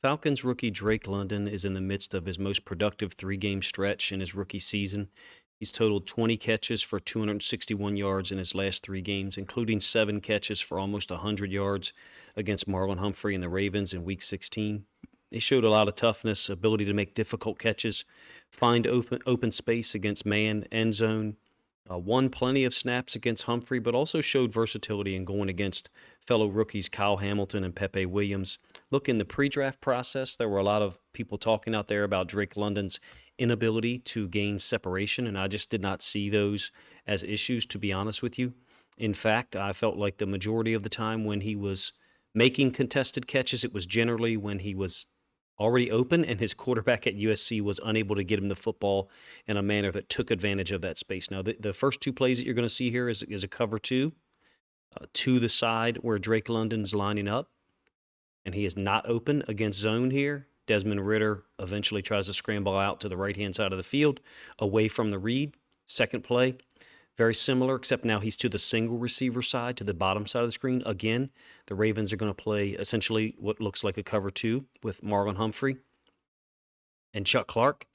Falcons rookie Drake London is in the midst of his most productive three-game stretch in his rookie season. He's totaled 20 catches for 261 yards in his last three games, including 7 catches for almost 100 yards against Marlon Humphrey and the Ravens in Week 16. He showed a lot of toughness, ability to make difficult catches, find open space against man, end zone, won plenty of snaps against Humphrey, but also showed versatility in going against fellow rookies Kyle Hamilton and Pepe Williams. Look, in the pre-draft process, there were a lot of people talking out there about Drake London's inability to gain separation, and I just did not see those as issues, to be honest with you. In fact, I felt like the majority of the time when he was making contested catches, it was generally when he was already open and his quarterback at USC was unable to get him the football in a manner that took advantage of that space. Now, the first two plays that you're going to see here is a cover two to the side where Drake London's lining up, and he is not open against zone here. Desmond Ridder eventually tries to scramble out to the right-hand side of the field away from the read. Second play, very similar, except now he's to the single receiver side, to the bottom side of the screen. Again, the Ravens are going to play essentially what looks like a cover two with Marlon Humphrey and Chuck Clark,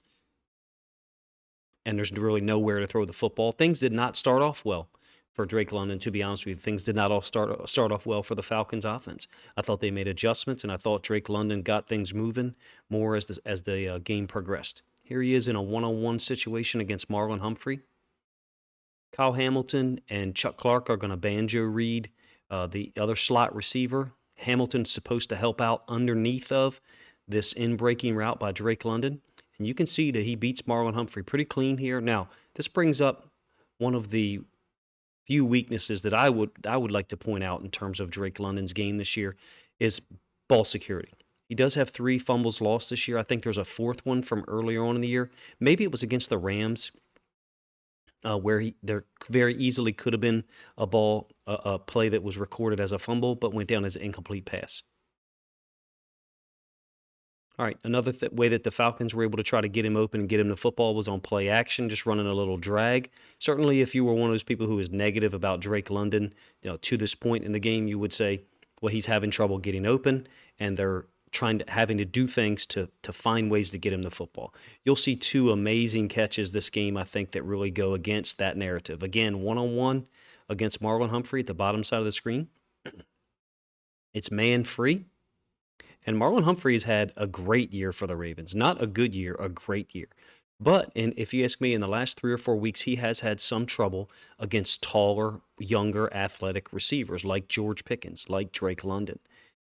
and there's really nowhere to throw the football. Things did not start off well for Drake London, to be honest with you. Things did not all start off well for the Falcons offense. I thought they made adjustments, and I thought Drake London got things moving more as the game progressed. Here he is in a one-on-one situation against Marlon Humphrey. Kyle Hamilton and Chuck Clark are going to banjo read the other slot receiver. Hamilton's supposed to help out underneath of this in-breaking route by Drake London. And you can see that he beats Marlon Humphrey pretty clean here. Now, this brings up one of the few weaknesses that I would like to point out in terms of Drake London's game this year is ball security. He does have 3 fumbles lost this year. I think there's a fourth one from earlier on in the year. Maybe it was against the Rams, where there very easily could have been a play that was recorded as a fumble, but went down as an incomplete pass. All right, another way that the Falcons were able to try to get him open and get him the football was on play action, just running a little drag. Certainly, if you were one of those people who is negative about Drake London, to this point in the game, you would say, well, he's having trouble getting open, and they're having to do things to find ways to get him the football. You'll see 2 amazing catches this game, I think, that really go against that narrative. Again, one-on-one against Marlon Humphrey at the bottom side of the screen. It's man free. And Marlon Humphrey has had a great year for the Ravens. Not a good year, a great year. But if you ask me, in the last 3 or 4 weeks, he has had some trouble against taller, younger, athletic receivers like George Pickens, like Drake London.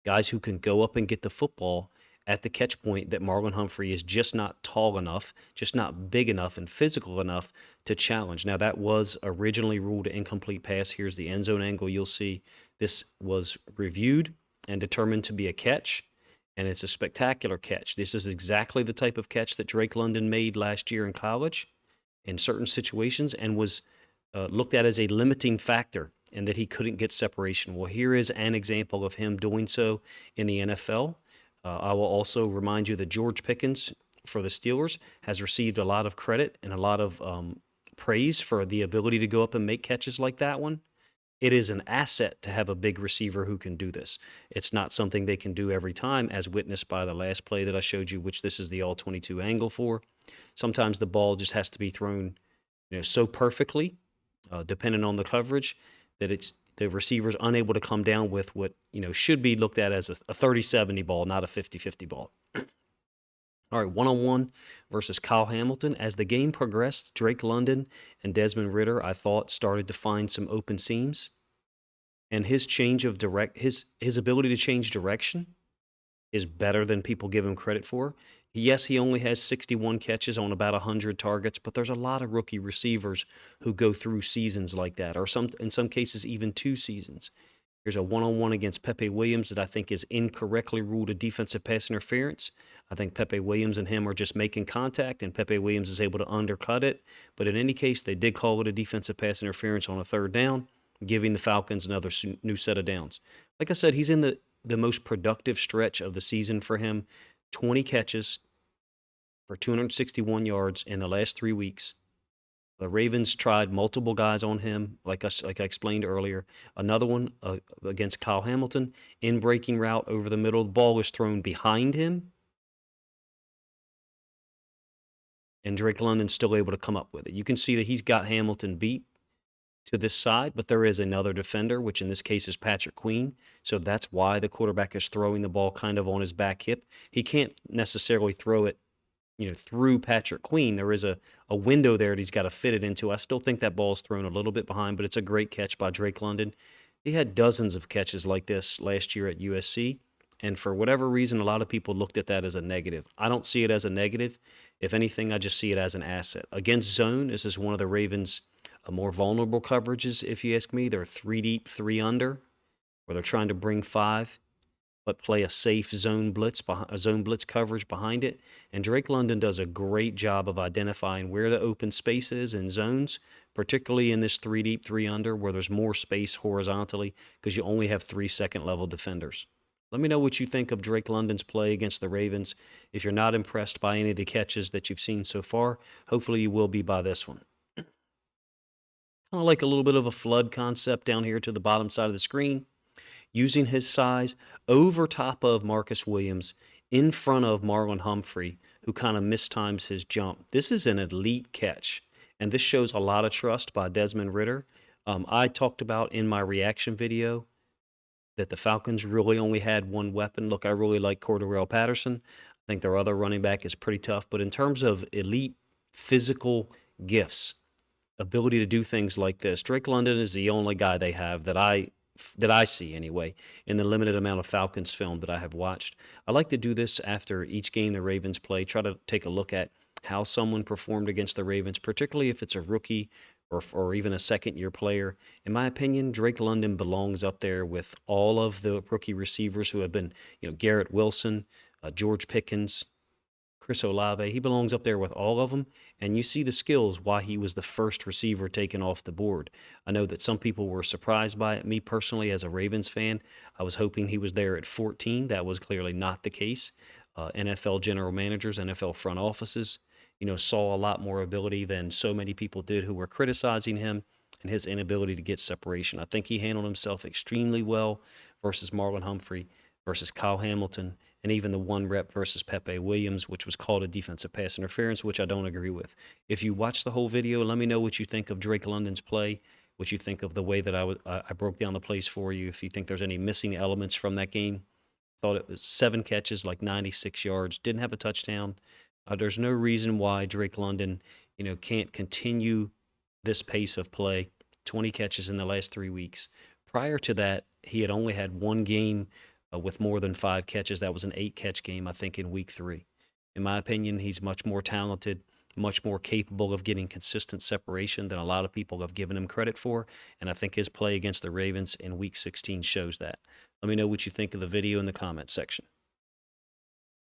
Guys who can go up and get the football at the catch point that Marlon Humphrey is just not tall enough, just not big enough and physical enough to challenge. Now, that was originally ruled an incomplete pass. Here's the end zone angle. You'll see this was reviewed and determined to be a catch. And it's a spectacular catch. This is exactly the type of catch that Drake London made last year in college in certain situations and was looked at as a limiting factor and that he couldn't get separation. Well, here is an example of him doing so in the NFL. I will also remind you that George Pickens for the Steelers has received a lot of credit and a lot of praise for the ability to go up and make catches like that one. It is an asset to have a big receiver who can do this. It's not something they can do every time, as witnessed by the last play that I showed you, which this is the all-22 angle for. Sometimes the ball just has to be thrown, so perfectly, depending on the coverage, that the receiver's unable to come down with what should be looked at as a 30-70 ball, not a 50-50 ball. All right, one-on-one versus Kyle Hamilton. As the game progressed, Drake London and Desmond Ridder, I thought, started to find some open seams. And his ability to change direction is better than people give him credit for. Yes, he only has 61 catches on about 100 targets, but there's a lot of rookie receivers who go through seasons like that, or in some cases even 2 seasons. Here's a one-on-one against Pepe Williams that I think is incorrectly ruled a defensive pass interference. I think Pepe Williams and him are just making contact, and Pepe Williams is able to undercut it. But in any case, they did call it a defensive pass interference on a 3rd down, giving the Falcons another new set of downs. Like I said, he's in the most productive stretch of the season for him. 20 catches for 261 yards in the last 3 weeks. The Ravens tried multiple guys on him, like I explained earlier. Another one against Kyle Hamilton, in breaking route over the middle. The ball was thrown behind him, and Drake London's still able to come up with it. You can see that he's got Hamilton beat to this side, but there is another defender, which in this case is Patrick Queen. So that's why the quarterback is throwing the ball kind of on his back hip. He can't necessarily throw it, through Patrick Queen. There is a window there that he's got to fit it into. I still think that ball's thrown a little bit behind, but it's a great catch by Drake London. He had dozens of catches like this last year at USC, and for whatever reason, a lot of people looked at that as a negative. I don't see it as a negative. If anything, I just see it as an asset. Against zone, this is one of the Ravens' more vulnerable coverages, if you ask me. They're 3 deep, 3 under, where they're trying to bring 5 but play a safe zone blitz coverage behind it. And Drake London does a great job of identifying where the open space is in zones, particularly in this 3 deep, 3 under, where there's more space horizontally because you only have 3 second level defenders. Let me know what you think of Drake London's play against the Ravens. If you're not impressed by any of the catches that you've seen so far, hopefully you will be by this one. Kind of like a little bit of a flood concept down here to the bottom side of the screen, using his size over top of Marcus Williams in front of Marlon Humphrey, who kind of mistimes his jump. This is an elite catch, and this shows a lot of trust by Desmond Ridder. I talked about in my reaction video that the Falcons really only had one weapon. Look, I really like Cordarrelle Patterson. I think their other running back is pretty tough, but in terms of elite physical gifts, ability to do things like this, Drake London is the only guy they have that I see anyway, in the limited amount of Falcons film that I have watched. I like to do this after each game the Ravens play, try to take a look at how someone performed against the Ravens, particularly if it's a rookie or even a second-year player. In my opinion, Drake London belongs up there with all of the rookie receivers who have been, Garrett Wilson, George Pickens, Chris Olave. He belongs up there with all of them, and you see the skills why he was the first receiver taken off the board. I know that some people were surprised by it. Me personally, as a Ravens fan, I was hoping he was there at 14. That was clearly not the case. NFL general managers, NFL front offices, saw a lot more ability than so many people did who were criticizing him and his inability to get separation. I think he handled himself extremely well versus Marlon Humphrey, versus Kyle Hamilton, and even the 1 rep versus Pepe Williams, which was called a defensive pass interference, which I don't agree with. If you watch the whole video, let me know what you think of Drake London's play, what you think of the way that I broke down the plays for you, if you think there's any missing elements from that game. Thought it was 7 catches, like 96 yards, didn't have a touchdown. There's no reason why Drake London, can't continue this pace of play. 20 catches in the last 3 weeks. Prior to that, he had only had 1 game with more than 5 catches. That was an 8-catch game, I think, in week 3. In my opinion, he's much more talented, much more capable of getting consistent separation than a lot of people have given him credit for, and I think his play against the Ravens in week 16 shows that. Let me know what you think of the video in the comments section.